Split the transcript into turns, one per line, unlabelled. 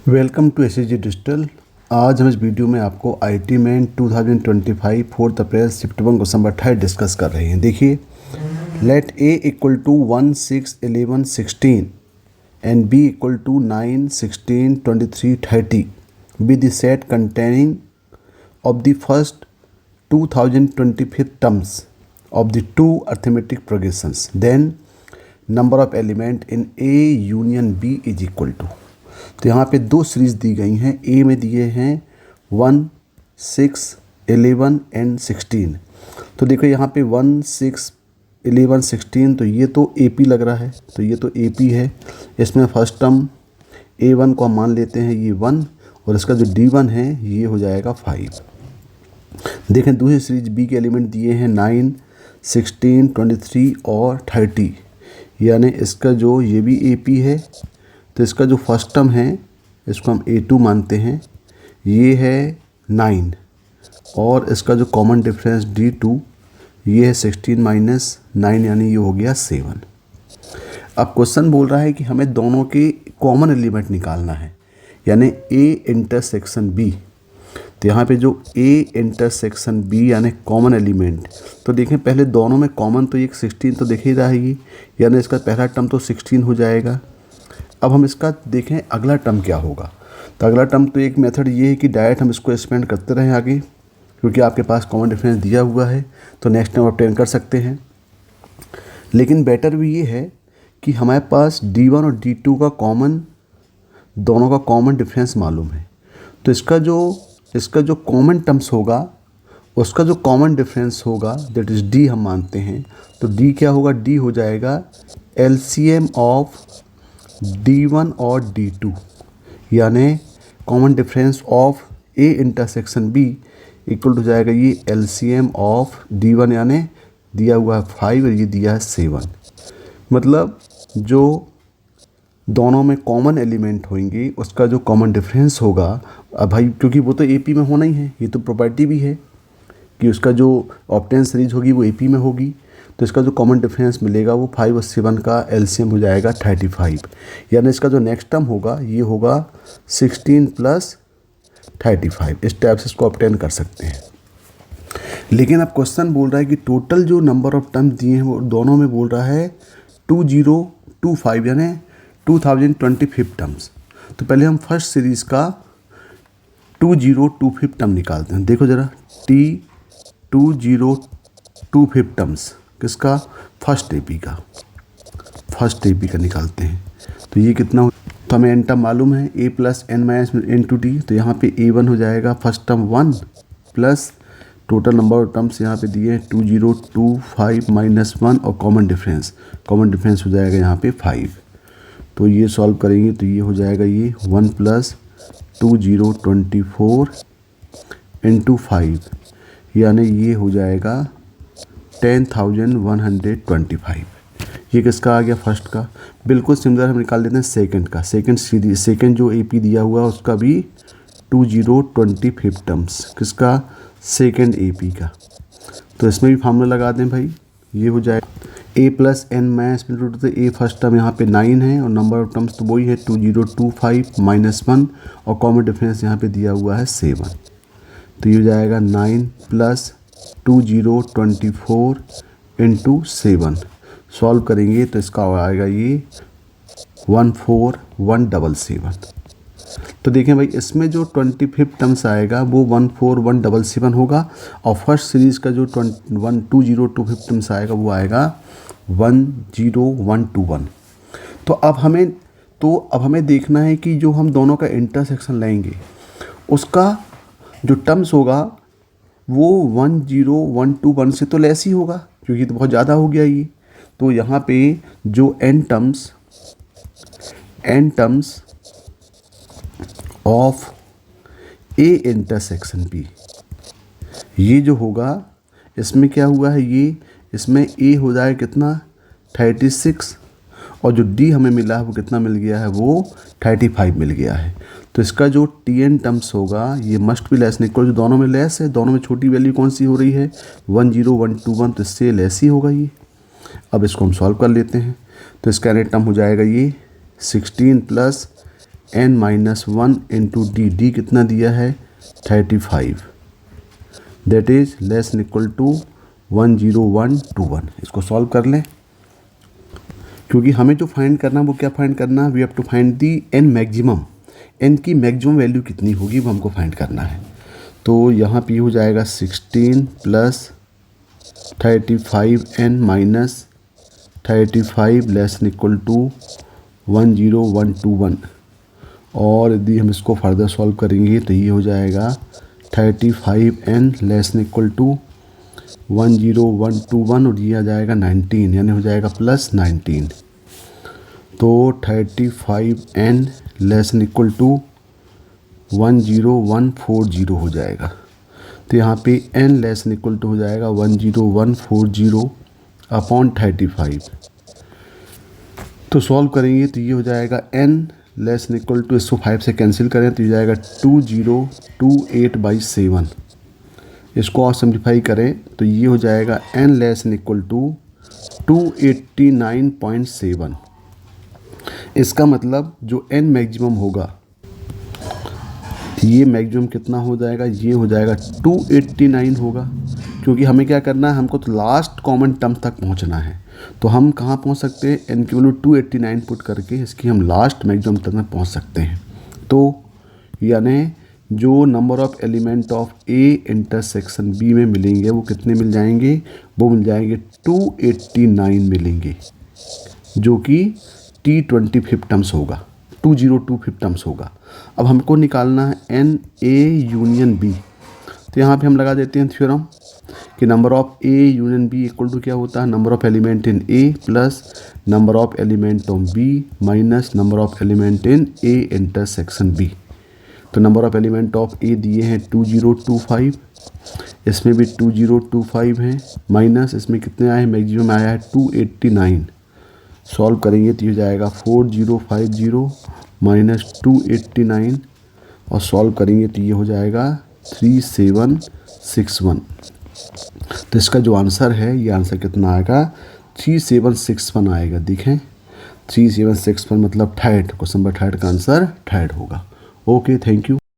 Welcome to SSG digital. आज हम इस वीडियो में आपको IT main 2025 4 April shift 1 question number 28 discuss कर रहे हैं। देखिए, let A equal to 1 6 11 16 and B equal to 9 16 23 30 be the set containing of the first 2025 terms of the two arithmetic progressions, then number of element in A union B is equal to। तो यहाँ पे दो series दी गई हैं। ए में दिए हैं 1 6 11 and 16। तो देखो यहाँ पे 1 6 11 16, तो ये तो AP लग रहा है, तो ये तो AP है। इसमें फर्स्ट टर्म A1 को हम मान लेते हैं ये 1, और इसका जो D1 है ये हो जाएगा 5। देखें दूसरी सीरीज B के एलिमेंट दिए हैं 9 16 23 और 30, यानी इसका जो ये भी AP है, तो इसका जो फर्स्ट टर्म है इसको हम A2 मानते हैं, ये है 9, और इसका जो कॉमन डिफरेंस D2 ये है 16 माइनस 9, यानी ये हो गया 7। अब क्वेश्चन बोल रहा है कि हमें दोनों के कॉमन एलिमेंट निकालना है, यानी A इंटरसेक्शन B। तो यहाँ पे जो A इंटरसेक्शन B यानी कॉमन एलिमेंट, तो देखें पहले दोनों में कॉमन तो एक 16 तो दिख ही रहा है ये, यानी इसका पहला टर्म तो 16 हो जाएगा। अब हम इसका देखें अगला टर्म क्या होगा। तो अगला टर्म तो एक मेथड ये है कि डायरेक्ट हम इसको एक्सपेंड करते रहें आगे, क्योंकि आपके पास कॉमन डिफरेंस दिया हुआ है तो नेक्स्ट टर्म ऑब्टेन कर सकते हैं। लेकिन बेटर भी ये है कि हमारे पास D1 और D2 का कॉमन, दोनों का कॉमन डिफरेंस मालूम है, तो इसका जो कॉमन टर्म्स होगा उसका जो कॉमन डिफरेंस होगा दैट इज़ D हम मानते हैं। तो D क्या होगा, D हो जाएगा LCM ऑफ D1 और D2, यानी common difference of A intersection B equal हो जाएगा ये LCM ऑफ D1, यानी दिया हुआ है 5 और ये दिया है 7। मतलब जो दोनों में कॉमन एलिमेंट होंगे उसका जो कॉमन डिफरेंस होगा, अब भाई क्योंकि वो तो AP में होना ही है, ये तो प्रॉपर्टी भी है कि उसका जो ऑब्टेन सीरीज होगी वो AP में होगी, तो इसका जो कॉमन डिफरेंस मिलेगा वो 5 और 7 का LCM हो जाएगा 35, यानी इसका जो नेक्स्ट टर्म होगा ये होगा 16 प्लस 35। इस टाइप से इसको ऑब्टेन कर सकते हैं। लेकिन अब क्वेश्चन बोल रहा है कि टोटल जो नंबर ऑफ टर्म दिए हैं वो दोनों में बोल रहा है 2025, यानी 2025 टर्म्स। तो पहले हम फर्स्ट सीरीज़ का 2025 टर्म निकालते हैं। देखो ज़रा, T2025 टर्म्स किसका, फर्स्ट AP का निकालते हैं। तो ये कितना हो, तो हमें एन टर्म मालूम है A plus N minus N/T, तो यहाँ पे A1 हो जाएगा first term 1 plus total number of terms यहाँ पे दिए हैं 2025 माइनस 1 और कॉमन डिफरेंस हो जाएगा यहाँ पे 5। तो ये सॉल्व करेंगे तो ये हो जाएगा ये 1 प्लस 2024 इंटू 5, यानी ये हो जाएगा 10,125। ये किसका आ गया, फर्स्ट का। बिल्कुल सिमिलर हम निकाल लेते हैं सेकंड का। सेकंड जो AP दिया हुआ है उसका भी 2025 टर्म्स, किसका, सेकंड AP का। तो इसमें भी फार्मूला लगा दें भाई, ये हो जाएगा A प्लस N माइनस तो A फर्स्ट टर्म यहाँ पे 9 है और नंबर ऑफ टर्म्स तो वही है 2025 माइनस 1 और कॉमन डिफरेंस यहाँ पे दिया हुआ है 7। तो ये हो जाएगा 9 प्लस 2024 इंटू 7। सॉल्व करेंगे तो इसका आएगा ये 14177। तो देखें भाई, इसमें जो 25 टर्म्स आएगा वो 14177 होगा, और फर्स्ट सीरीज़ का जो 2025 टर्म्स आएगा वो आएगा 10121। तो अब हमें देखना है कि जो हम दोनों का इंटरसेक्शन लेंगे उसका जो टर्म्स होगा वो 10121 से तो लेस ही होगा, क्योंकि तो बहुत ज़्यादा हो गया ये। तो यहाँ पे जो n terms of A intersection B, ये जो होगा इसमें क्या हुआ है, ये इसमें A हो जाएगा कितना 36, और जो D हमें मिला है वो कितना मिल गया है, वो 35 मिल गया है। तो इसका जो TN टर्म्स होगा ये मस्ट भी लेस इक्वल, जो दोनों में लेस है, दोनों में छोटी वैल्यू कौन सी हो रही है 10121, तो इससे लेस ही होगा ये। अब इसको हम सॉल्व कर लेते हैं। तो इसका नेट टर्म हो जाएगा ये 16 प्लस n-1 इंटू डी कितना दिया है 35, that is less than equal to 10121। इसको सॉल्व कर लें, क्योंकि हमें जो फाइंड करना वो क्या फाइंड करना, we have to find the n maximum, n की मैक्सिमम वैल्यू कितनी होगी वो हमको फाइंड करना है। तो यहाँ पे हो जाएगा 16 plus 35n minus 35 less than equal to 10121, और यदि हम इसको फर्दर सॉल्व करेंगे तो ये हो जाएगा 35n less than equal to 10121 और ये आ जाएगा 19, यानी हो जाएगा प्लस 19। तो 35n less than equal to 10140 हो जाएगा। तो यहाँ पे n less than equal to हो जाएगा 10140 अपॉन 35। तो सॉल्व करेंगे तो ये हो जाएगा n less than equal to, इसको 5 से कैंसिल करें तो ये जाएगा 2028/7। इसको और सिंप्लीफाई करें तो ये हो जाएगा n less than equal to 289.7। इसका मतलब जो n मैक्सिमम होगा, ये मैक्सिमम कितना हो जाएगा, ये हो जाएगा 289 होगा, क्योंकि हमें क्या करना है, हमको तो लास्ट कॉमन टर्म तक पहुंचना है। तो हम कहाँ पहुंच सकते हैं, n की वैल्यू 289 पुट करके इसकी हम लास्ट मैक्सिमम तक में पहुंच सकते हैं। तो यानी जो number of element of A intersection B में मिलेंगे वो कितने मिल जाएंगे, वो मिल जाएंगे 289 मिलेंगे, जो कि T25 टर्म्स होगा, 2025 टर्म्स होगा। अब हमको निकालना है एन ए यूनियन बी। तो यहाँ पे हम लगा देते हैं थ्योरम कि number of A union B equal to क्या होता है, number of element in A plus number of element of B minus number of element in A intersection B. तो number of element of A दिए हैं 2025, इसमें भी 2025 हैं, minus इसमें कितने आए हैं, मैक्सिमम आया है 289। सॉल्व करेंगे तो ये जाएगा 4050 माइनस 289, और सॉल्व करेंगे तो ये हो जाएगा 3761। तो इसका जो आंसर है, ये आंसर कितना आएगा 3761 आएगा। देखें 3761 मतलब थर्ड, क्वेश्चन नंबर थर्ड का आंसर थर्ड होगा। Okay, thank you.